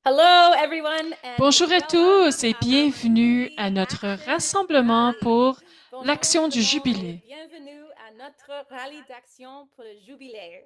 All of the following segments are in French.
Hello everyone and Bonjour à welcome tous et to our bienvenue Jubilee à notre Action rassemblement Rally. pour Bonjour l'Action tout le du monde et Jubilé. bienvenue à notre rallye d'action pour le jubilé.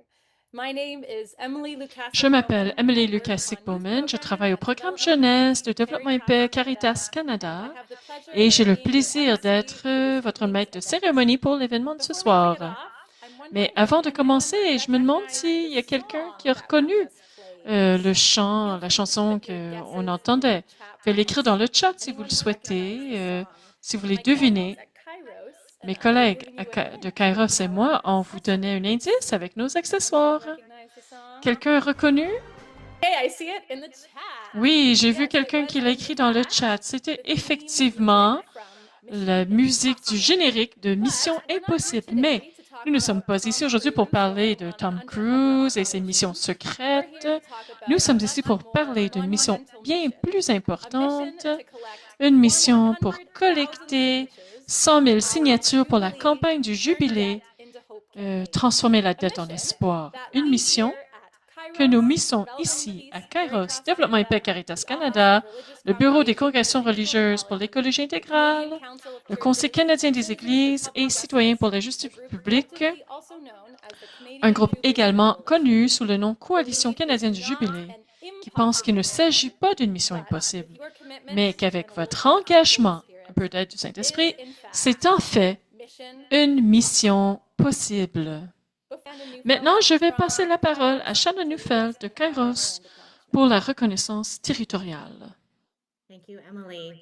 My name is Emily Je Lukasik m'appelle Bowman. I Emily work on youth Lucasic-Bowman. Je programming travaille au at programme Development jeunesse de IP développement IP Caritas Caritas Canada, and I Canada have the pleasure et of j'ai le being your plaisir MC d'être for this votre evening's maître de event. cérémonie pour l'événement de ce Before we bring it soir. off, I'm Mais wondering if avant de anyone commencer, je me demande recognized s'il the y a quelqu'un qui song a that we reconnu just played. le chant, Feel la free to chanson put your qu'on guesses in the entendait. chat Faites l'écrire dans box. le chat si vous le Anyone recognize souhaitez, the song? si vous voulez My colleagues deviner. at Kairos and Mes I are collègues giving you a de hint with Kairos et our moi, on vous donnait un accessories. indice avec nos Anyone accessoires. recognize the song? Quelqu'un a reconnu? Hey, I see it in the chat. Oui, j'ai vu Yes, it quelqu'un was qui l'a in écrit dans le fact chat. C'était the theme music effectivement from la Mission musique du Impossible. générique de Mission But we're not here Impossible. Mais today to talk nous ne sommes about pas ici Tom aujourd'hui pour Cruise parler going de on Tom undercover Cruise et ses missions operations. We're secrètes. here to talk Nous about a sommes ici much pour more parler d'une mission monumental bien mission. plus A mission importante, to collect une mission pour 100,000 collecter signatures 100 000 for our signatures pour la Jubilee campagne du Turn Jubilé, Debt into Hope campaign. transformer la A dette en mission espoir. that Une we mission here at que nous Kairos, missons Development ici à Peace, Kairos, Caritas Développement Canada, épais Caritas the Office of Canada, Religious le Bureau des Congregations congrégations for religieuses pour Equality, l'écologie the Canadian intégrale, Council of le Conseil Churches, canadien des Citizens for églises et Public citoyens pour Justice, la a justice group publique, collectively also known as the un Canadian groupe Jubilee également connu Coalition, sous le nom Coalition believe it's canadienne du not Jubilé, an qui pense qu'il impossible ne s'agit mission, pas d'une mission but with impossible, your commitment mais qu'avec and a little votre help from the Holy engagement, un Spirit, peu d'aide du is Saint-Esprit, in fact c'est en fait mission une possible. mission possible. Shannon Neufeld Maintenant, je vais from passer our la parole à Kairos Shannon to Neufeld de extend our Kairos grand acknowledgement. pour la reconnaissance territoriale. Thank you, Emily.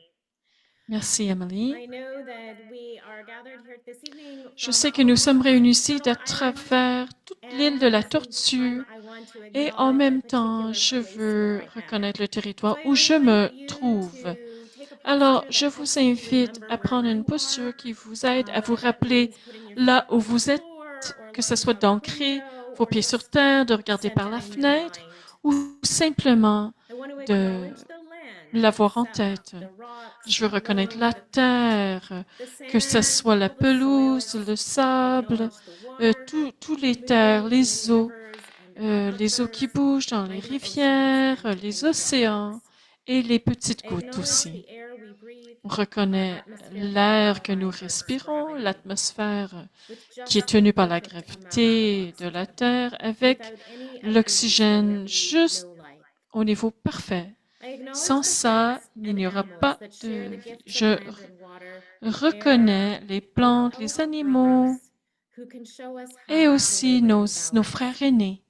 Merci, Emily. I know that we are gathered here this evening Je from sais que all nous sommes réunis across ici Turtle à Island, travers toute l'île and de at la the same time, Tortue I want to et en acknowledge a même temps, particular je place where veux I am. reconnaître le So territoire I où je me invite you trouve. to take a Alors, posture je that vous helps you to invite remember à where prendre une you are. posture qui vous aide à vous That rappeler means putting your feet là où on the vous êtes, floor or que ce lying soit out a d'ancrer window vos or pieds sur just terre, de regarder par la center in your fenêtre mind. ou simplement I want to de acknowledge the land, the l'avoir en sap, tête. the rocks, Je the veux reconnaître loam, la the plant, terre, the que ce sand, soit la all the soils. pelouse, le I sable, acknowledge the water tous les terres, moving in the les eaux, rivers and les eaux qui aquifers, bougent dans les minor oceans rivières, and les tiny océans rivers. et les petites I gouttes acknowledge aussi. the air we breathe, On our reconnaît atmosphere l'air governed que nous by Earth's respirons, gravity, l'atmosphère with qui est just the tenue par la perfect amount of gravité de la oxygen. Terre avec Without any of these, there would l'oxygène be juste no life. au niveau parfait. I acknowledge Sans the ça, plants il and n'y aura animals pas that share de the vie. gifts of Je land and water, the air, reconnais les our plantes, les elder animaux brothers, who can show us et how to aussi live nos, in nos balance. frères aînés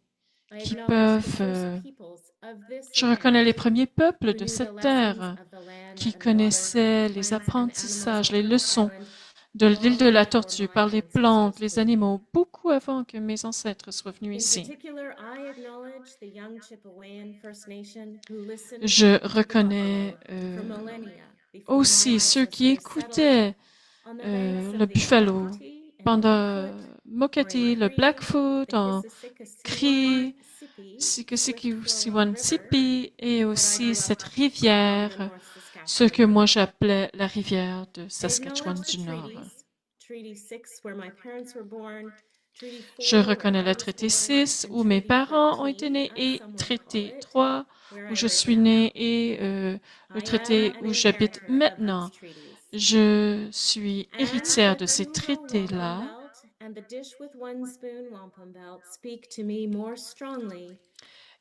I qui acknowledge the peuvent... first peoples of this je reconnais land les premiers peuples who de knew the cette lessons terre of the land qui and water, connaissaient les plants and animals apprentissages, of les Turtle leçons Island de l'île long de la before Tortue par my les plantes, ancestors les came. animaux, beaucoup avant que mes ancêtres soient venus In ici. particular, I acknowledge the young Chippewayan First Nation who listened Je to the reconnais buffalo for millennia before my aussi ceux qui ancestors settled écoutaient on the banks le of the buffalo Mokati and pendant Blackfoot, or in Mokati, le Cree, Blackfoot, the en Kissisiquassiwan Cri, Sipi, swift-flowing river Siwansipi et that I aussi grew up cette along the rivière, North ce que Saskatchewan moi River. j'appelais la rivière de I Saskatchewan acknowledge the du Nord. treaties, Treaty 6 where my parents were born, Treaty Je 4 where reconnais I le was traité born, 6 and où mes Treaty parents ont été 13, nés as et some would call traité it, 3 where où I je live suis now. née et le I am traité an où j'habite inheritor of these maintenant. treaties. Je suis And héritière the de ces Canoga Wampum traités-là Belt and the Dish with One Spoon Wampum Belt speak to me more strongly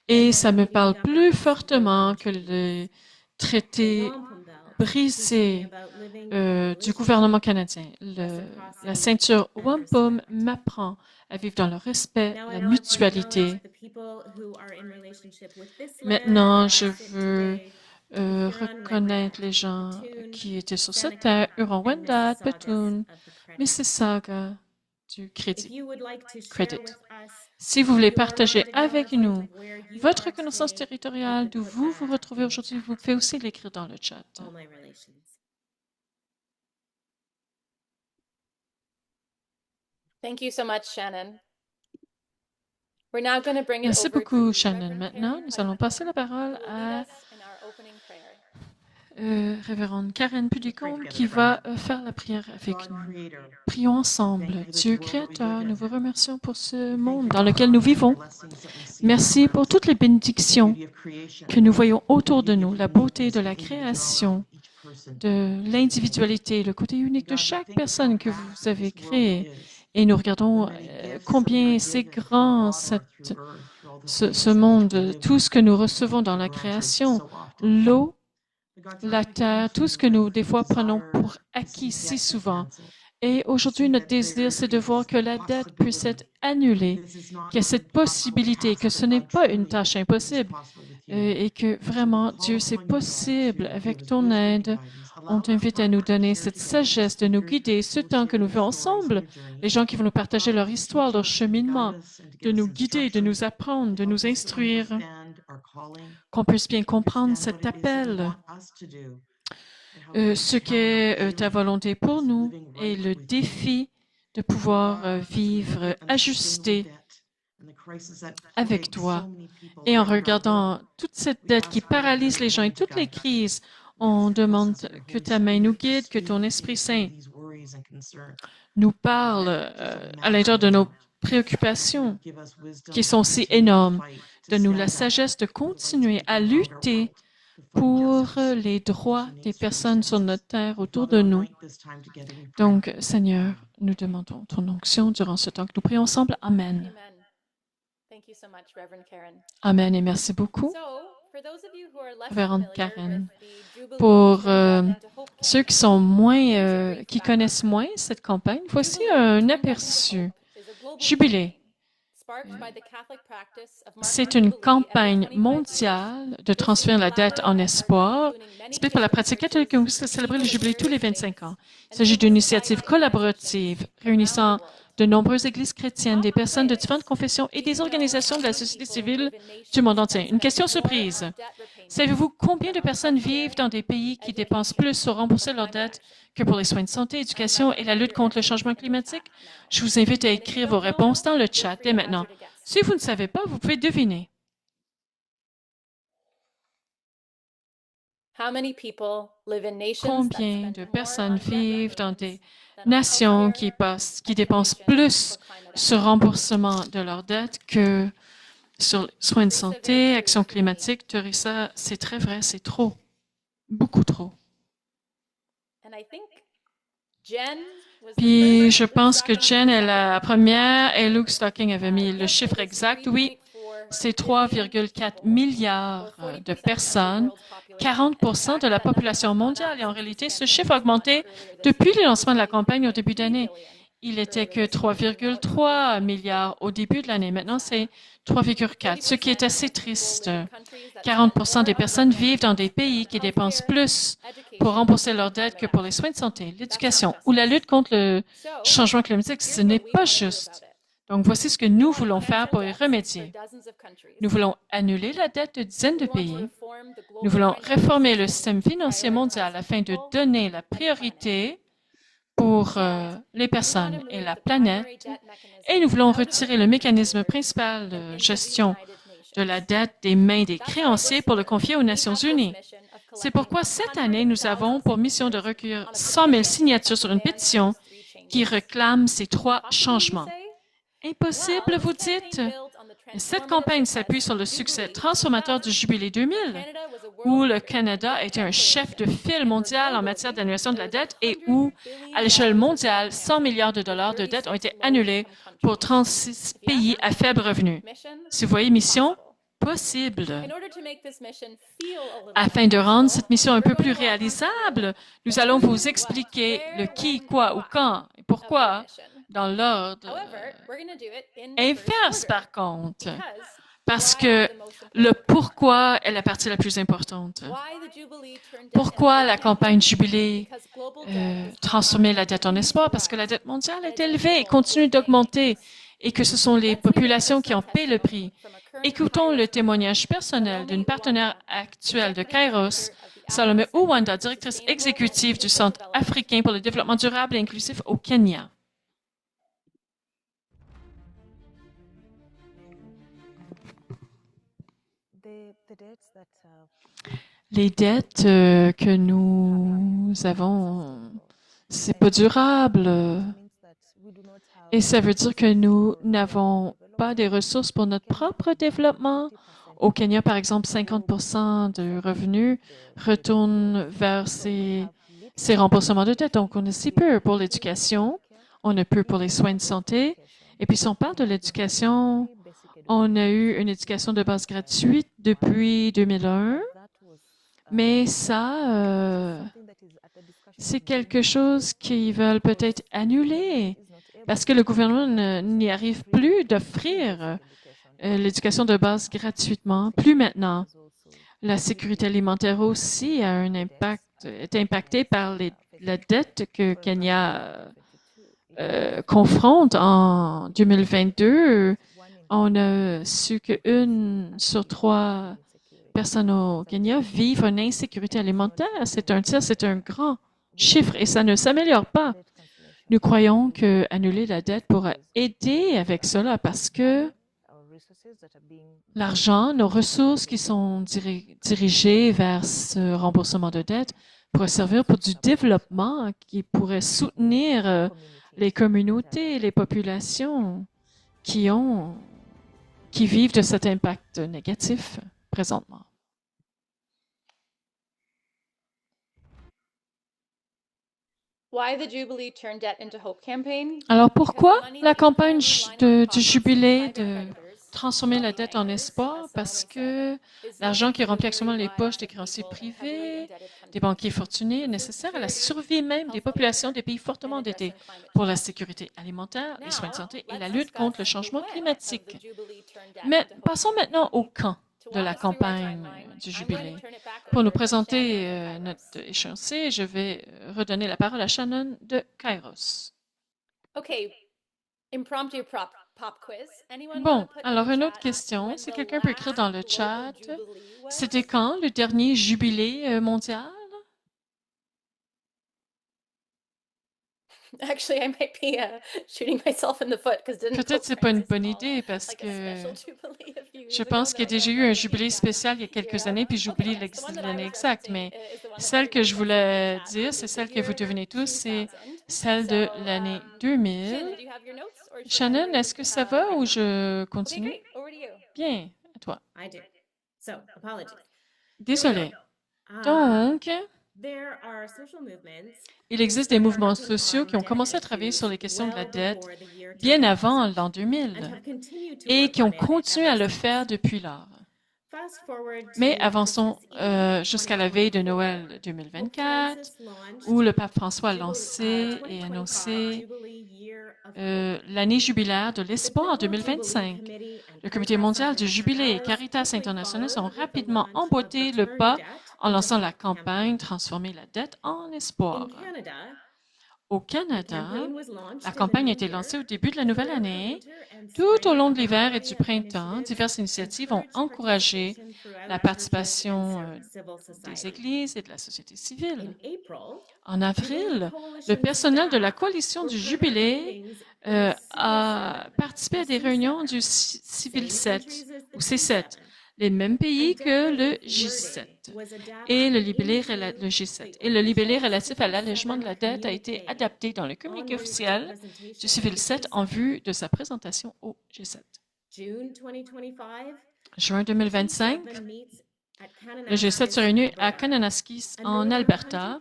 than et the ça me Canadian parle plus government's fortement broken que treaties. les The traités Wampum Belt teaches me brisés about living in du gouvernement relationship, canadien. La reciprocity, ceinture and wampum respect. m'apprend à vivre dans le respect, Now I la want to acknowledge mutualité. the people who are in relationship with this land Maintenant, where I je sit veux today, the reconnaître Huron-Wendat, les gens Petun, qui étaient sur cette terre, Seneca, and Huron-Wendat, Mississaugas Petun, of the credit. Mississauga du If crédit. you would like to share Credit. with us Si vous voulez your partager land avec acknowledgement nous of where you votre are reconnaissance today, you territoriale, could d'où put vous vous that retrouvez in the aujourd'hui, vous chat. pouvez aussi l'écrire dans le chat. All my relations. Thank you so much, Shannon. We're now going to bring it Merci over beaucoup, to Shannon. Reverend Maintenant, Karen nous allons passer Huddington, la parole who will lead à us in our opening prayer. révérende Karen Pudicombe qui va faire la prière avec nous. Prions ensemble. Dieu créateur, nous vous remercions pour ce monde dans lequel nous vivons. Merci pour toutes les bénédictions que nous voyons autour de nous, la beauté de la création, de l'individualité, le côté unique de chaque personne que vous avez créée. Et nous regardons combien c'est grand ce monde, tout ce que nous recevons dans la création, l'eau, la terre, tout ce que nous, des fois, prenons pour acquis si souvent. Et aujourd'hui, notre désir, c'est de voir que la dette puisse être annulée, qu'il y a cette possibilité, que ce n'est pas une tâche impossible et que vraiment, Dieu, c'est possible avec ton aide. On t'invite à nous donner cette sagesse, de nous guider ce temps que nous vivons ensemble, les gens qui vont nous partager leur histoire, leur cheminement, de nous guider, de nous apprendre, de nous instruire, qu'on puisse bien comprendre cet appel, ce qu'est ta volonté pour nous et le défi de pouvoir vivre ajusté avec toi. Et en regardant toute cette dette qui paralyse les gens et toutes les crises, on demande que ta main nous guide, que ton Esprit Saint nous parle à l'intérieur de nos préoccupations qui sont si énormes. Donne-nous la sagesse de continuer à lutter pour les droits des personnes sur notre terre autour de nous. Donc, Seigneur, nous demandons ton onction durant ce temps que nous prions ensemble. Amen. Amen. Thank you so much, Reverend Karen. Amen et merci beaucoup, So, for those of you who are less Révérende familiar Karen. with the Jubilee Pour Trinidad and to Hope ceux qui campaign, sont moins, qui connaissent moins cette campagne, voici un aperçu. Jubilé. C'est une campagne mondiale de transférer la dette en espoir, inspirée par la pratique catholique qui consiste à célébrer le jubilé tous les 25 ans. Il s'agit d'une initiative collaborative réunissant de nombreuses églises chrétiennes, des personnes de différentes confessions et des organisations de la société civile du monde entier. Une question surprise. Savez-vous combien de personnes vivent dans des pays qui dépensent plus pour rembourser leurs dettes que pour les soins de santé, l'éducation et la lutte contre le changement climatique? Je vous invite à écrire vos réponses dans le chat dès maintenant. Si vous ne savez pas, vous pouvez deviner. Combien de personnes vivent dans des nations qui dépensent plus sur remboursement de leurs dettes que sur soins de santé, action climatique? Teresa, c'est très vrai, c'est trop. Beaucoup trop. Puis je pense que Jen est la première et Luke Stocking avait mis le chiffre exact. Oui, c'est 3,4 milliards de personnes, 40% de la population mondiale. Et en réalité, ce chiffre a augmenté depuis le lancement de la campagne au début d'année. Il était que 3,3 milliards au début de l'année. Maintenant, c'est 3,4, ce qui est assez triste. 40% des personnes vivent dans des pays qui dépensent plus pour rembourser leurs dettes que pour les soins de santé, l'éducation ou la lutte contre le changement climatique. Ce n'est pas juste. Donc, voici ce que nous voulons faire pour y remédier. Nous voulons annuler la dette de dizaines de pays. Nous voulons réformer le système financier mondial afin de donner la priorité pour les personnes et la planète. Et nous voulons retirer le mécanisme principal de gestion de la dette des mains des créanciers pour le confier aux Nations unies. C'est pourquoi cette année, nous avons pour mission de recueillir 100 000 signatures sur une pétition qui réclame ces 3 changements. Impossible, vous dites? Cette campagne s'appuie sur le succès transformateur du Jubilé 2000, où le Canada était un chef de file mondial en matière d'annulation de la dette et où, à l'échelle mondiale, 100 milliards de dollars de dettes ont été annulés pour 36 pays à faible revenu. Si vous voyez mission, possible. Afin de rendre cette mission un peu plus réalisable, nous allons vous expliquer le qui, quoi ou quand et pourquoi dans l'ordre inverse, par contre, parce que le pourquoi est la partie la plus importante. Pourquoi la campagne Jubilé transformer la dette en espoir? Parce que la dette mondiale est élevée et continue d'augmenter et que ce sont les populations qui en paient le prix. Écoutons le témoignage personnel d'une partenaire actuelle de Kairos, Salome Uwanda, directrice exécutive du Centre africain pour le développement durable et inclusif au Kenya. Les dettes que nous avons, c'est pas durable. Et ça veut dire que nous n'avons pas des ressources pour notre propre développement. Au Kenya, par exemple, 50% de revenus retournent vers ces remboursements de dettes. Donc, on a si peu pour l'éducation, on a peu pour les soins de santé. Et puis, si on parle de l'éducation, on a eu une éducation de base gratuite depuis 2001, mais ça, c'est quelque chose qu'ils veulent peut-être annuler parce que le gouvernement n'y arrive plus d'offrir l'éducation de base gratuitement, plus maintenant. La sécurité alimentaire aussi a un impact, est impactée par la dette que Kenya confronte en 2022. On a su qu'une sur 3 personnes au Kenya vivent une insécurité alimentaire. C'est un tiers, c'est un grand chiffre et ça ne s'améliore pas. Nous croyons que annuler la dette pourra aider avec cela parce que l'argent, nos ressources qui sont dirigées vers ce remboursement de dette pourraient servir pour du développement qui pourrait soutenir les communautés, les populations qui vivent de cet impact négatif présentement. Alors pourquoi la campagne du jubilé de transformer la dette en espoir? Parce que l'argent qui remplit actuellement les poches des créanciers privés, des banquiers fortunés, est nécessaire à la survie même des populations des pays fortement endettés pour la sécurité alimentaire, les soins de santé et la lutte contre le changement climatique. Mais passons maintenant au camp de la campagne du jubilé. Pour nous présenter notre échéancier, je vais redonner la parole à Shannon de Kairos. Bon, alors une autre question, si quelqu'un peut écrire dans le chat, c'était quand le dernier jubilé mondial? Peut-être c'est pas une bonne idée parce que je pense qu'il y a déjà eu un jubilé spécial il y a quelques années, puis j'oublie l'année exacte, mais celle que je voulais dire, c'est celle que vous devinez tous, c'est celle de l'année 2000. Shannon, est-ce que ça va ou je continue? Bien, à toi. Désolée. Donc, il existe des mouvements sociaux qui ont commencé à travailler sur les questions de la dette bien avant l'an 2000 et qui ont continué à le faire depuis lors. Mais avançons jusqu'à la veille de Noël 2024, où le pape François a lancé et annoncé l'année jubilaire de l'espoir 2025. Le Comité mondial du jubilé et Caritas International ont rapidement emboîté le pas en lançant la campagne Transformer la dette en espoir. Au Canada, la campagne a été lancée au début de la nouvelle année. Tout au long de l'hiver et du printemps, diverses initiatives ont encouragé la participation des églises et de la société civile. En avril, le personnel de la coalition du Jubilé a participé à des réunions du Civil 7 ou C7, les mêmes pays que le J7 et le libellé G7. Et le libellé relatif à l'allègement de la dette a été adapté dans le communiqué officiel du Civil 7 en vue de sa présentation au G7. Juin 2025, le G7 se réunit à Kananaskis, en Alberta,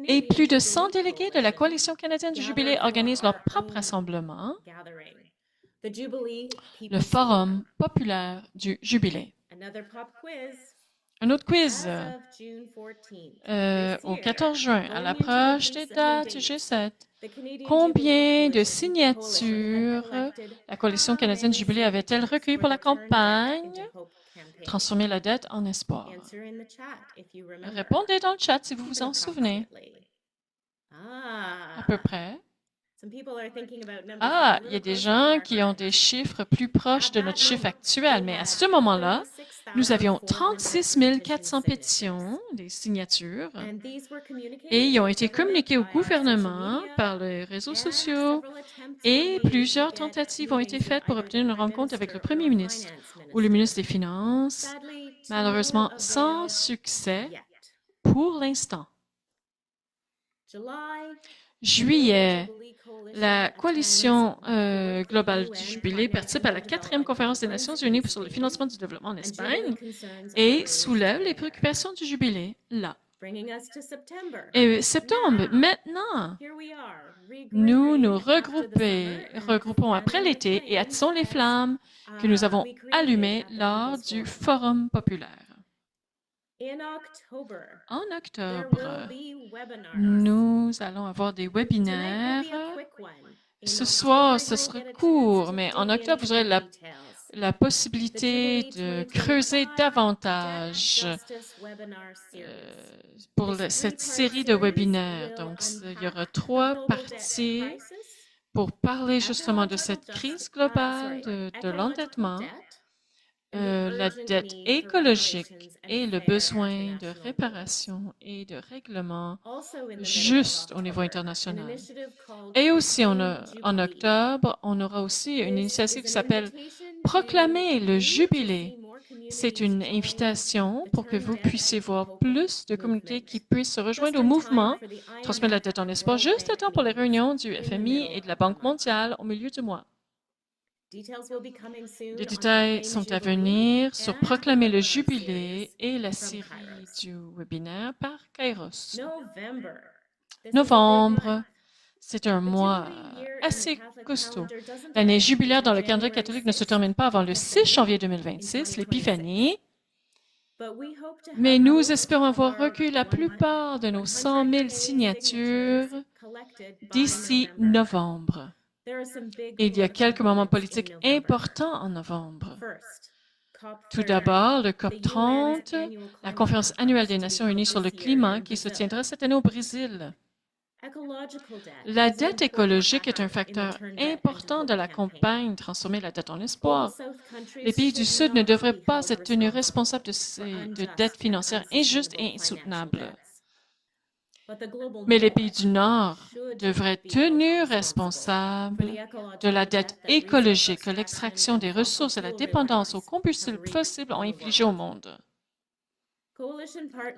et plus de 100 délégués de la Coalition canadienne du Jubilé organisent leur propre rassemblement, le Forum populaire du Jubilé. Un autre quiz. Au 14 juin, à l'approche des dates du G7, combien de signatures la Coalition canadienne du Jubilé avait-elle recueillies pour la campagne Transformer la dette en espoir? Répondez dans le chat si vous vous en souvenez. À peu près. Ah, il y a des gens qui ont des chiffres plus proches de notre chiffre actuel, mais à ce moment-là, nous avions 36 400 pétitions, des signatures, et ils ont été communiqués au gouvernement par les réseaux sociaux, et plusieurs tentatives ont été faites pour obtenir une rencontre avec le premier ministre ou le ministre des Finances. Malheureusement, sans succès yet. pour l'instant. July, Juillet, la coalition globale du Jubilé participe à la 4e conférence des Nations unies sur le financement du développement en Espagne et soulève les préoccupations du Jubilé là. bringing us to September. Et septembre, maintenant, Here we are, nous nous regrouping regroupons après l'été et attisons les flammes que nous avons allumées lors du Forum populaire. En octobre, nous allons avoir des webinaires. Ce soir, ce sera court, mais en octobre, vous aurez la possibilité de creuser davantage pour cette série de webinaires. Donc, il y aura 3 parties pour parler justement de cette crise globale de l'endettement, la dette écologique et le besoin de réparation et de règlement juste au niveau international. Et aussi, en octobre, on aura aussi une initiative qui s'appelle « Proclamer le Jubilé ». C'est une invitation pour que vous puissiez voir plus de communautés qui puissent se rejoindre au mouvement « Transmettre la dette en espoir » juste à temps pour les réunions du FMI et de la Banque mondiale au milieu du mois. Les détails sont à venir sur Proclamer le Jubilé et la série du webinaire par Kairos. Novembre, c'est un mois assez costaud. L'année jubilaire dans le calendrier catholique ne se termine pas avant le 6 janvier 2026, l'Épiphanie, mais nous espérons avoir recueilli la plupart de nos 100 000 signatures d'ici novembre. Il y a quelques moments politiques importants en novembre. Tout d'abord, le COP 30, la conférence annuelle des Nations unies sur le climat qui se tiendra cette année au Brésil. La dette écologique est un facteur important de la campagne Transformer la dette en espoir. Les pays du Sud ne devraient pas être tenus responsables de dettes financières injustes et insoutenables. Mais les pays du Nord devraient être tenus responsables de la dette écologique que l'extraction des ressources et la dépendance aux combustibles fossiles ont infligée au monde.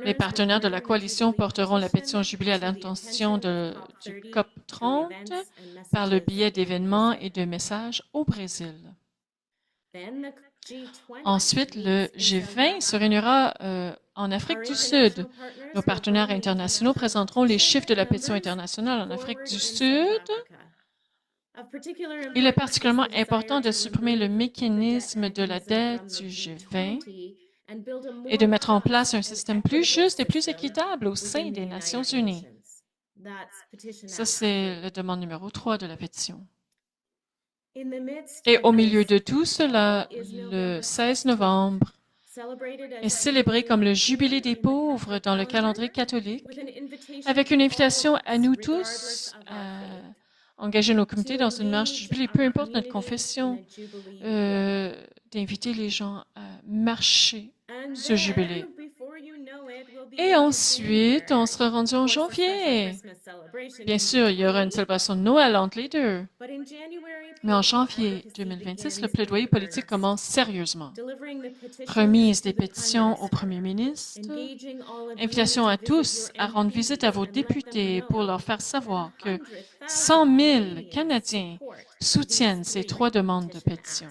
Les partenaires de la coalition porteront la pétition jubilée à l'intention du COP 30 par le biais d'événements et de messages au Brésil. Ensuite, le G20 se réunira en Afrique du Sud. Nos partenaires internationaux présenteront les chiffres de la pétition internationale en Afrique du Sud. Il est particulièrement important de supprimer le mécanisme de la dette du G20 et de mettre en place un système plus juste et plus équitable au sein des Nations unies. Ça, c'est la demande numéro 3 de la pétition. Et au milieu de tout cela, le 16 novembre est célébré comme le Jubilé des pauvres dans le calendrier catholique, avec une invitation à nous tous à engager nos communautés dans une marche du Jubilé, peu importe notre confession, d'inviter les gens à marcher ce Jubilé. Et ensuite, on sera rendu en janvier. Bien sûr, il y aura une célébration de Noël entre les deux. Mais en janvier 2026, le plaidoyer politique commence sérieusement. Remise des pétitions au premier ministre, invitation à tous à rendre visite à vos députés pour leur faire savoir que 100 000 Canadiens soutiennent ces 3 demandes de pétition.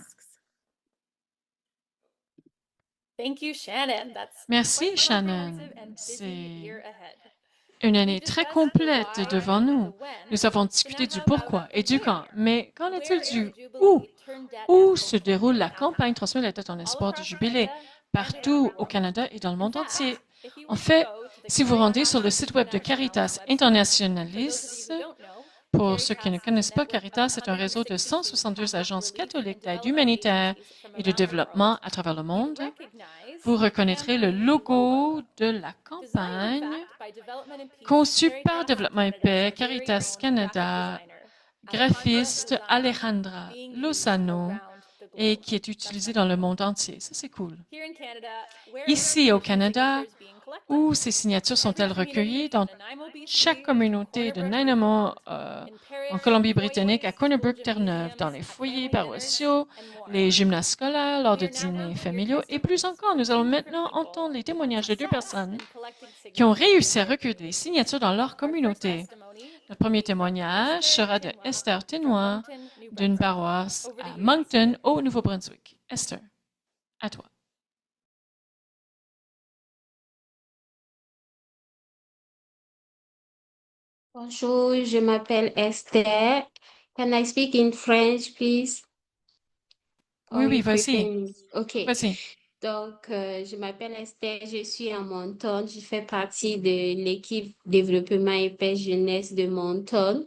Merci, Shannon. C'est une année très complète devant nous. Nous avons discuté du pourquoi et du quand, mais qu'en est-il du où? Où se déroule la campagne Transmettre la dette en espoir du Jubilé? Partout au Canada et dans le monde entier. En fait, si vous rendez sur le site web de Caritas Internationalis, pour ceux qui ne connaissent pas, Caritas est un réseau de 162 agences catholiques d'aide humanitaire et de développement à travers le monde. Vous reconnaîtrez le logo de la campagne conçu par Développement et Paix, Caritas Canada, graphiste Alejandra Lozano, et qui est utilisé dans le monde entier. Ça, c'est cool. Ici, au Canada, où ces signatures sont-elles recueillies? Dans chaque communauté de Nanaimo, en Colombie-Britannique, à Cornerbrook, Terre-Neuve, dans les foyers paroissiaux, les gymnases scolaires, lors de dîners familiaux, et plus encore, nous allons maintenant entendre les témoignages de 2 personnes qui ont réussi à recueillir des signatures dans leur communauté. Le premier témoignage sera de Esther Ténois d'une paroisse à Moncton, au Nouveau-Brunswick. Esther, à toi. Bonjour, je m'appelle Esther. Can I speak in French, please? Oui, Or oui, you prefer vas-y. English? OK. Vas-y. Donc, je m'appelle Esther, je suis à Monton. Je fais partie de l'équipe développement et paix jeunesse de Monton.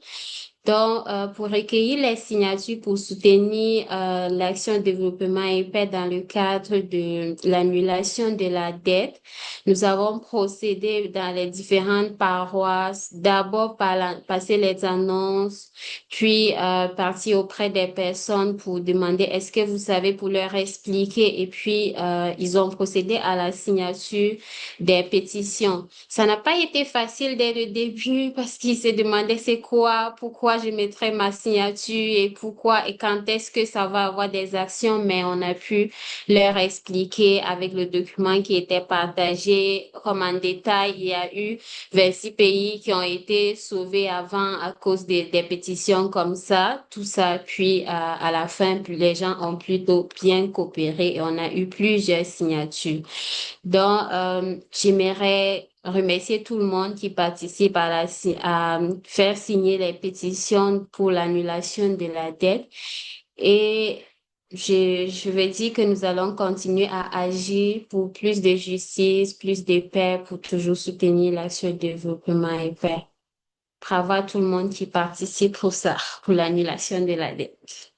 Donc, pour recueillir les signatures pour soutenir l'action développement et paix dans le cadre de l'annulation de la dette, nous avons procédé dans les différentes paroisses, d'abord par passer les annonces, puis partir auprès des personnes pour demander est-ce que vous savez, pour leur expliquer, et puis ils ont procédé à la signature des pétitions. Ça n'a pas été facile dès le début parce qu'ils se demandaient c'est quoi, pourquoi je mettrais ma signature et pourquoi et quand est-ce que ça va avoir des actions, mais on a pu leur expliquer avec le document qui était partagé, comme en détail, il y a eu 26 pays qui ont été sauvés avant à cause des pétitions comme ça, tout ça, puis à la fin, puis les gens ont plutôt bien coopéré et on a eu plusieurs signatures. Donc, j'aimerais remercier tout le monde qui participe à faire signer les pétitions pour l'annulation de la dette. Et je veux dire que nous allons continuer à agir pour plus de justice, plus de paix, pour toujours soutenir l'action de développement et paix. Bravo à tout le monde qui participe pour ça, pour l'annulation de la dette.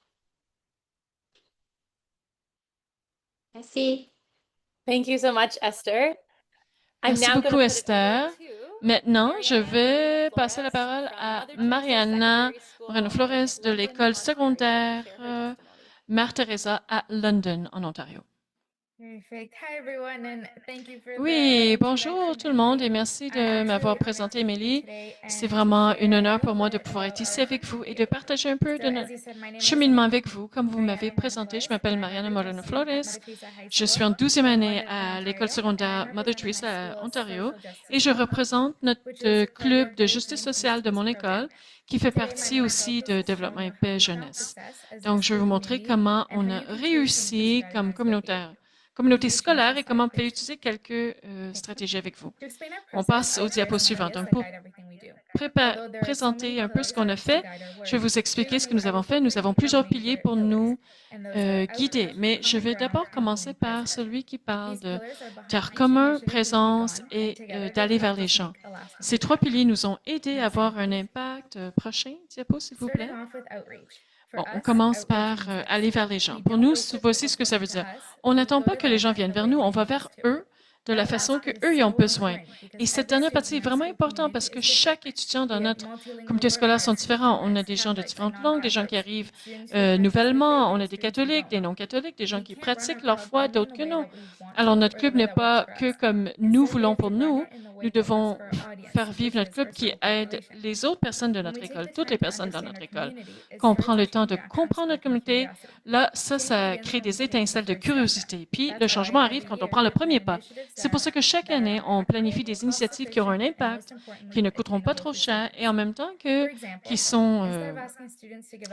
Merci. Thank you so much, Esther. Merci beaucoup, Esther. Maintenant, je vais passer la parole à Mariana Moreno-Flores de l'école secondaire Mère Teresa à London, en Ontario. Oui, bonjour tout le monde et merci de m'avoir présenté, Émilie. C'est vraiment un honneur pour moi de pouvoir être ici avec vous et de partager un peu de notre cheminement avec vous. Comme vous m'avez présenté, je m'appelle Mariana Moreno-Flores. Je suis en 12e année à l'école secondaire Mother Teresa à Ontario et je représente notre club de justice sociale de mon école qui fait partie aussi de Développement et Paix Jeunesse. Donc, je vais vous montrer comment on a réussi comme communauté scolaire et comment on peut utiliser quelques stratégies avec vous. On passe au diapo suivant. Donc, pour présenter un peu ce qu'on a fait, je vais vous expliquer ce que nous avons fait. Nous avons plusieurs piliers pour nous guider, mais je vais d'abord commencer par celui qui parle de terre commun, présence et d'aller vers les gens. Ces 3 piliers nous ont aidés à avoir un impact. Prochain diapo, s'il vous plaît. Bon, on commence par aller vers les gens. Pour nous, voici ce que ça veut dire. On n'attend pas que les gens viennent vers nous, on va vers eux de la façon qu'eux y ont besoin. Et cette dernière partie est vraiment importante parce que chaque étudiant dans notre comité scolaire sont différents. On a des gens de différentes langues, des gens qui arrivent nouvellement, on a des catholiques, des non-catholiques, des gens qui pratiquent leur foi, d'autres que non. Alors, notre club n'est pas que comme nous voulons pour nous. Nous devons faire vivre notre club qui aide les autres personnes de notre école, toutes les personnes dans notre école. Quand on prend le temps de comprendre notre communauté, là, ça crée des étincelles de curiosité. Puis, le changement arrive quand on prend le premier pas. C'est pour ça que chaque année, on planifie des initiatives qui auront un impact, qui ne coûteront pas trop cher et en même temps qui sont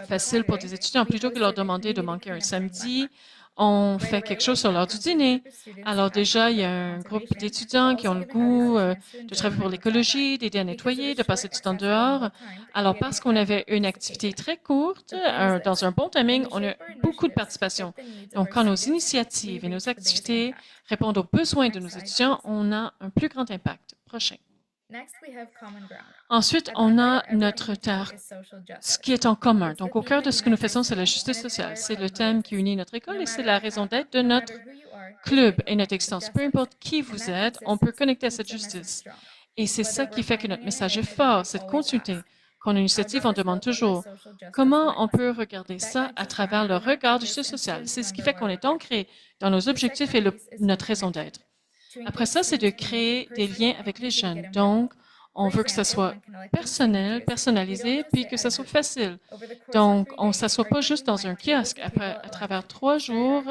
faciles pour des étudiants. Plutôt que leur demander de manquer un samedi, on fait quelque chose sur l'heure du dîner. Alors déjà, il y a un groupe d'étudiants qui ont le goût de travailler pour l'écologie, d'aider à nettoyer, de passer du temps dehors. Alors parce qu'on avait une activité très courte, dans un bon timing, on a beaucoup de participation. Donc quand nos initiatives et nos activités répondent aux besoins de nos étudiants, on a un plus grand impact. Prochain. Ensuite, on a notre terre, ce qui est en commun. Donc, au cœur de ce que nous faisons, c'est la justice sociale. C'est le thème qui unit notre école et c'est la raison d'être de notre club et notre existence. Peu importe qui vous êtes, on peut connecter à cette justice. Et c'est ça qui fait que notre message est fort, c'est de qu'on a une initiative, on demande toujours comment on peut regarder ça à travers le regard du justice sociale. C'est ce qui fait qu'on est ancré dans nos objectifs et notre raison d'être. Après ça, c'est de créer des liens avec les jeunes. Donc, on veut que ça soit personnel, personnalisé, puis que ça soit facile. Donc, on ne s'assoit pas juste dans un kiosque. Après, à travers 3 jours,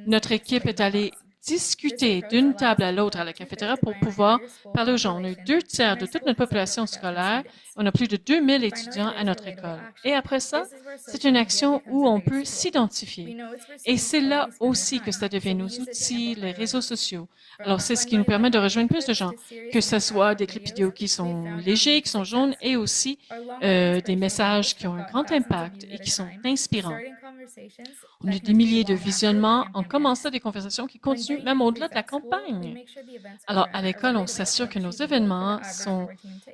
notre équipe est allée discuter d'une table à l'autre à la cafétéria pour pouvoir parler aux gens. On a eu 2 tiers de toute notre population scolaire. On a plus de 2000 étudiants à notre école. Et après ça, c'est une action où on peut s'identifier. Et c'est là aussi que ça devient nos outils, les réseaux sociaux. Alors, c'est ce qui nous permet de rejoindre plus de gens, que ce soit des clips vidéo qui sont légers, qui sont jaunes, et aussi des messages qui ont un grand impact et qui sont inspirants. On a des milliers de visionnements en commençant des conversations qui continuent même au-delà de la campagne. Alors, à l'école, on s'assure que nos événements sont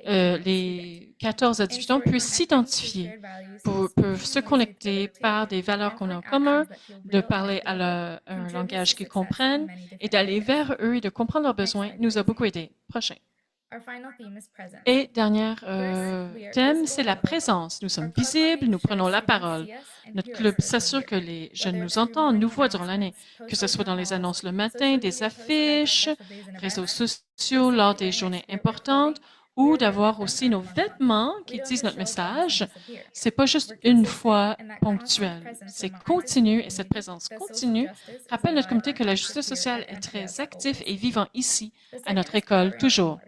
les 14 à 18 ans puissent s'identifier, peuvent se connecter par des valeurs qu'on a en commun, de parler à un langage qu'ils comprennent et d'aller vers eux et de comprendre leurs besoins nous a beaucoup aidé. Prochain. Et dernier thème, c'est la présence. Nous sommes visibles, nous prenons la parole. Notre club s'assure que les jeunes nous entendent, nous voient durant l'année, que ce soit dans les annonces le matin, des affiches, réseaux sociaux lors des journées importantes, ou d'avoir aussi nos vêtements qui disent notre message. C'est pas juste une fois ponctuel, c'est continu et cette présence continue rappelle notre comité que la justice sociale est très active et vivant ici, à notre école, toujours.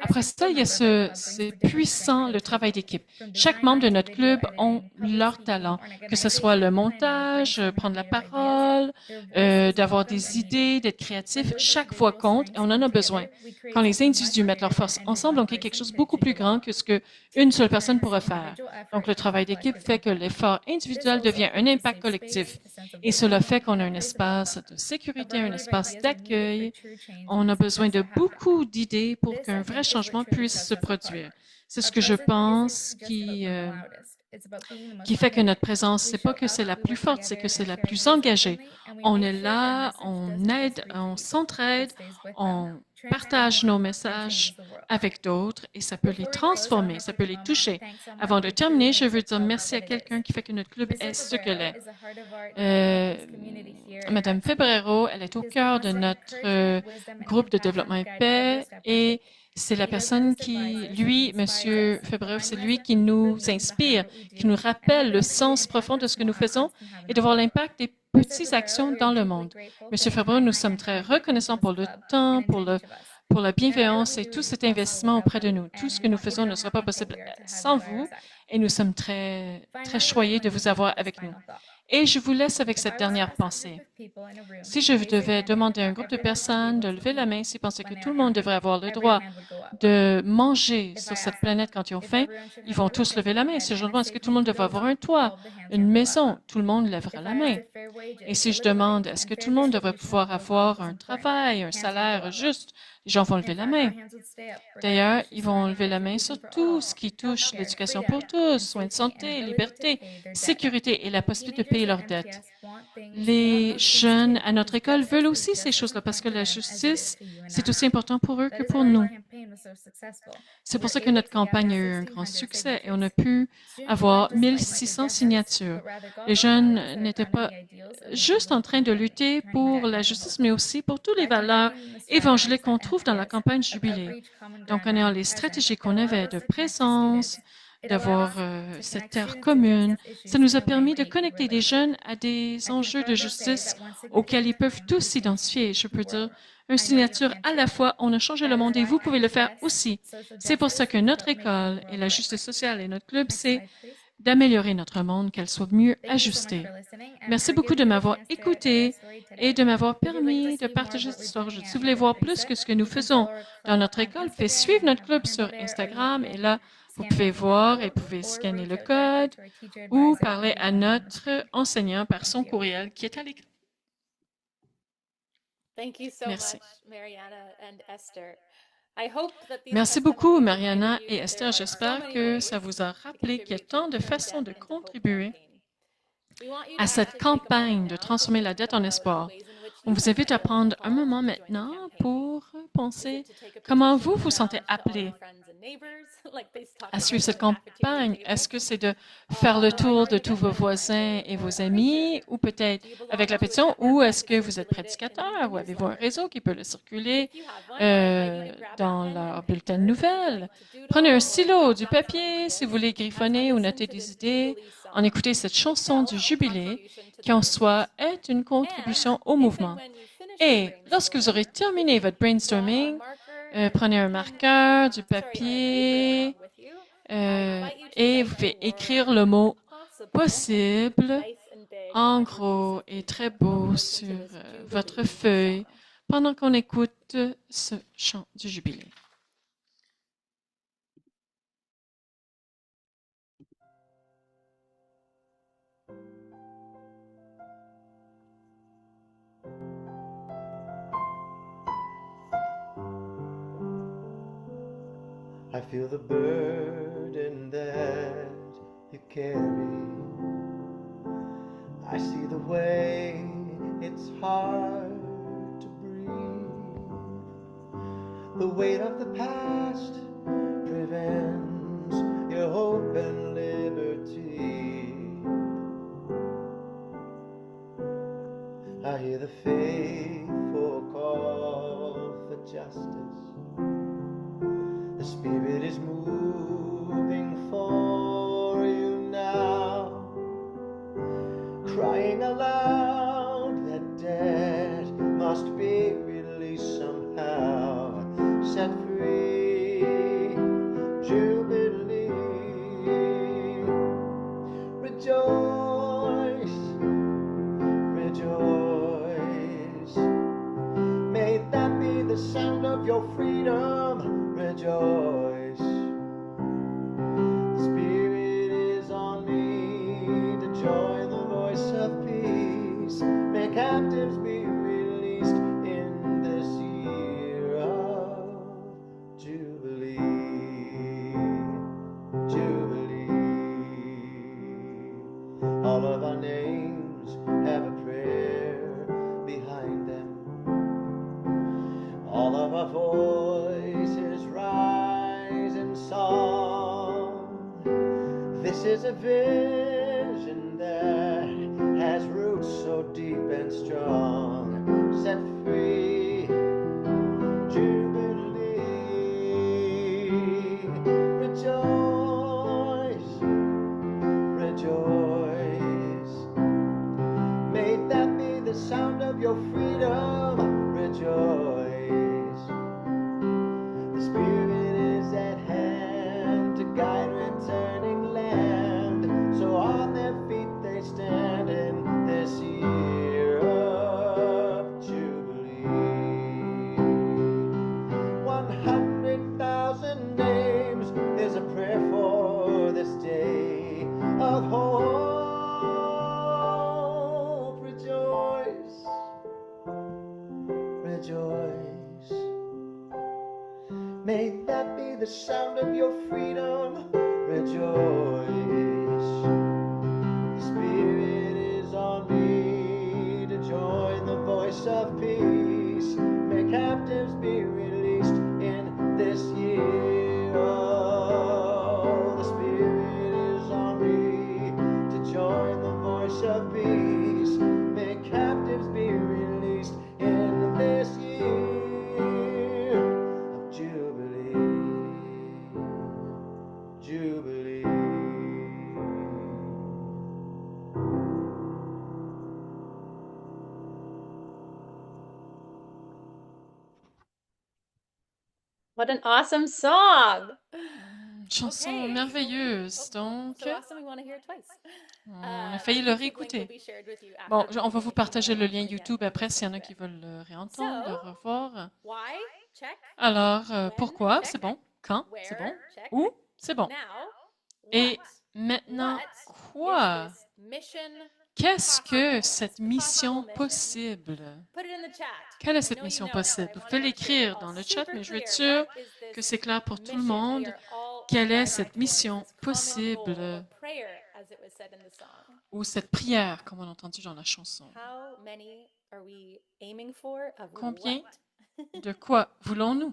Après ça, il y a c'est puissant le travail d'équipe. Chaque membre de notre club ont leur talent, que ce soit le montage, prendre la parole, d'avoir des idées, d'être créatif. Chaque voix compte et on en a besoin. Quand les individus mettent leurs forces ensemble, on crée quelque chose de beaucoup plus grand que ce qu'une seule personne pourrait faire. Donc, le travail d'équipe fait que l'effort individuel devient un impact collectif. Et cela fait qu'on a un espace de sécurité, un espace d'accueil. On a besoin de beaucoup d'idées pour qu'un vrai changement puisse se produire. C'est ce que je pense qui fait que notre présence, c'est pas que c'est la plus forte, c'est que c'est la plus engagée. On est là, on aide, on s'entraide, on partage nos messages avec d'autres et ça peut les transformer, ça peut les toucher. Avant de terminer, je veux dire merci à quelqu'un qui fait que notre club est ce que l'est. Madame Febrero, elle est au cœur de notre groupe de développement et paix et c'est la personne qui, lui, Monsieur Febrero, c'est lui qui nous inspire, qui nous rappelle le sens profond de ce que nous faisons et de voir l'impact des petites actions dans le monde. Monsieur Febrero, nous sommes très reconnaissants pour le temps, pour la bienveillance et tout cet investissement auprès de nous. Tout ce que nous faisons ne serait pas possible sans vous et nous sommes très, très choyés de vous avoir avec nous. Et je vous laisse avec cette dernière pensée. Si je devais demander à un groupe de personnes de lever la main s'ils pensaient que tout le monde devrait avoir le droit de manger sur cette planète quand ils ont faim, ils vont tous lever la main. Si je demande est-ce que tout le monde devrait avoir un toit, une maison, tout le monde lèvera la main. Et si je demande est-ce que tout le monde devrait pouvoir avoir un travail, un salaire juste, les gens vont lever la main. D'ailleurs, ils vont lever la main sur tout ce qui touche l'éducation pour tous, soins de santé, liberté, sécurité et la possibilité de payer leurs dettes. Les jeunes à notre école veulent aussi ces choses-là parce que la justice, c'est aussi important pour eux que pour nous. C'est pour ça que notre campagne a eu un grand succès et on a pu avoir 1600 signatures. Les jeunes n'étaient pas juste en train de lutter pour la justice, mais aussi pour toutes les valeurs évangéliques qu'on trouve dans la campagne Jubilé. Donc, en ayant les stratégies qu'on avait de présence, d'avoir cette terre commune, ça nous a permis de connecter des jeunes à des enjeux de justice auxquels ils peuvent tous s'identifier. Je peux dire, une signature à la fois, on a changé le monde et vous pouvez le faire aussi. C'est pour ça que notre école et la justice sociale et notre club, c'est d'améliorer notre monde, qu'elle soit mieux ajustée. Merci beaucoup de m'avoir écouté et de m'avoir permis de partager cette histoire. Si vous voulez voir plus que ce que nous faisons dans notre école, faites suivre notre club sur Instagram et là, vous pouvez voir et vous pouvez scanner le code ou parler à notre enseignant par son courriel qui est à l'écran. Merci. Merci beaucoup, Mariana et Esther. J'espère que ça vous a rappelé qu'il y a tant de façons de contribuer à cette campagne de transformer la dette en espoir. On vous invite à prendre un moment maintenant pour penser comment vous vous sentez appelé à suivre cette campagne? Est-ce que c'est de faire le tour de tous vos voisins et vos amis, ou peut-être avec la pétition, ou est-ce que vous êtes prédicateur, ou avez-vous un réseau qui peut le circuler dans leur bulletin de nouvelles? Prenez un stylo, du papier, si vous voulez griffonner ou noter des idées, en écouter cette chanson du jubilé, qui en soi est une contribution au mouvement. Et lorsque vous aurez terminé votre brainstorming, prenez un marqueur, du papier, et vous pouvez écrire le mot possible en gros et très beau sur votre feuille pendant qu'on écoute ce chant du jubilé. I feel the burden that you carry. I see the way it's hard to breathe. The weight of the past prevents your hope and liberty. I hear the faithful call for justice. The Spirit is moving for you now, crying aloud that debt must be released somehow, set free, jubilee. Rejoice, rejoice, may that be the sound of your freedom. Rejoice, the Spirit is on me to join the voice of peace. May captives be released in this year of Jubilee, Jubilee. All of our names have a prayer behind them. All of our voices rise in song. This is a vision that has roots so deep and strong. Set free, jubilee. Rejoice, rejoice. May that be the sound of your freedom. Rejoice. The Spirit is at hand to guide returning land. So on their feet they stand in this year of Jubilee. 100,000 names is a prayer for this day of hope. Rejoice, rejoice. May that be the sound of your freedom. Rejoice. The Spirit is on me to join the voice of peace. May captives be released in this year. Oh, the Spirit is on me to join the voice of peace. May captives be released in this year. Jubilee. What an awesome song! Chanson Okay. merveilleuse, donc So awesome, we want to hear it twice. on a failli le réécouter. Bon, on va vous partager le lien YouTube après s'il y en a qui veulent le réentendre, le revoir. Why? Check. Alors, pourquoi? C'est bon. Quand? C'est bon. Check. Où? C'est bon. Now, Et what? maintenant, What quoi? is this mission? Qu'est-ce que cette mission possible? Put it in the chat. Quelle est I cette know you mission know, possible? but I Vous wanna pouvez make sure l'écrire it's dans all le chat, super mais je veux être clear. sûr What is this que c'est clair pour tout le mission we monde. are all Quelle est striving cette towards, mission this common possible goal, or prayer, as it was said in the song? ou cette prière, comme on a entendu dans la chanson? How many are we aiming for of Combien what? de quoi voulons-nous?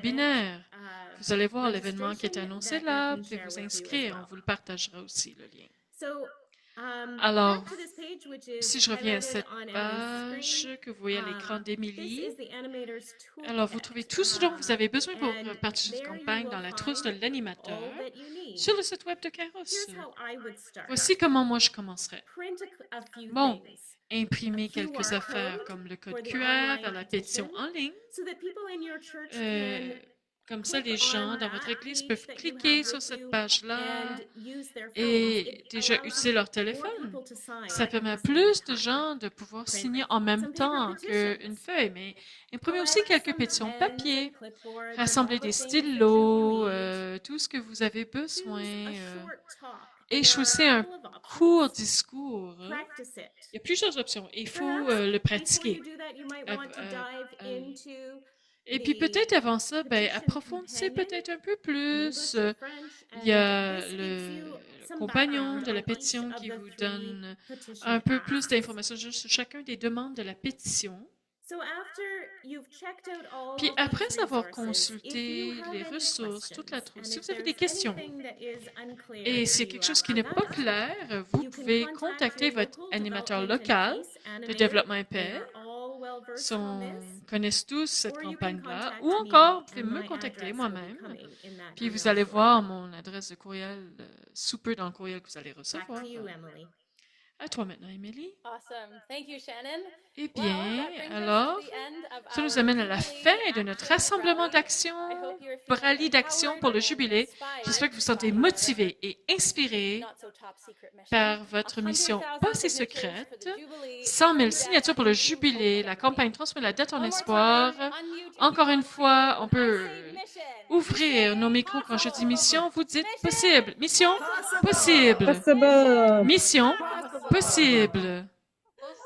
webinaire. Vous allez voir l'événement qui est annoncé là, puis vous inscrire. On vous le partagera aussi, le lien. Alors, si je reviens à cette page, page que vous voyez à l'écran This d'Émilie. is the animator's Alors, vous toolkit. trouvez tout ce dont vous avez besoin pour And participer à cette there you campagne will dans la trousse de find l'animateur all that you need. sur le site web de Kairos. Here's how I would start. Voici comment moi je commencerais. Print a few Bon, things imprimer A quelques QR affaires code comme le for code the QR online vers la pétition petition. en ligne. so that people in your church Euh, can Comme ça, les click gens on dans votre that église page peuvent that you cliquer have sur with cette you page-là and use their phones. et It déjà allows utiliser leur more téléphone. people to sign Ça at permet à the same plus de time. gens de pouvoir Print signer en même some paper temps petitions. qu'une feuille, mais imprimer aussi Collect quelques some pétitions pens papier, and clipboards and rassembler all the des things that you stylos, need. tout ce que vous avez Choose besoin. a short talk. Et There are choisissez a un couple of options. court discours. Practice it. Il y a plusieurs options. Il faut Perhaps le before pratiquer. you do that, you might Euh, want to euh, dive euh, into Et puis the peut-être avant ça, ben, petition approfondissez companion peut-être un peu in plus. English or French, Il y and a this gives le you some compagnon background de la on each pétition of qui the vous 3 donne petition un peu plus asks. d'informations sur chacun des demandes de la pétition. So after you've checked out all Puis of après these avoir resources, if you consulté have les any ressources, toute la questions, trousse, and si if vous avez des there's questions anything that is unclear et for s'il y a you quelque chose qui on n'est that pas aspect, clair, vous you can pouvez contact contacter your votre local animateur development and local peace de animator. développement et They paix. are all well versed on this. Connaissent tous cette Or you can campagne-là. contact Ou me, encore, vous pouvez and me my contacter address will be moi-même. coming in that Puis vous email allez shortly. voir mon adresse de courriel sous peu dans le courriel que vous allez Back recevoir. to you, Emily. À toi maintenant, Émilie. Awesome. Thank you, Shannon. Eh Well, bien, that brings us alors, to the end of ça nous our amène à la Jubilee fin de notre Action rassemblement Rally. d'action, I hope you're feeling rallye d'action empowered pour le and jubilé. inspired J'espère que vous vous sentez by our motivés et inspirés not so top secret mission. par votre mission 100,000 pas si signatures for secrète. the Jubilee, 100 000 Fund signatures pour le jubilé, la campagne Transmet la dette en One more espoir. time, unmute if Encore you une want fois, to. on peut I say mission. ouvrir nos micros quand je dis mission. Vous dites possible. Mission Possible. possible. Possible. Mission possible.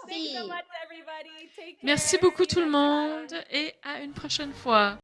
Thanks so much, everybody. Take care. Merci beaucoup See tout you le next monde time. et à une prochaine fois.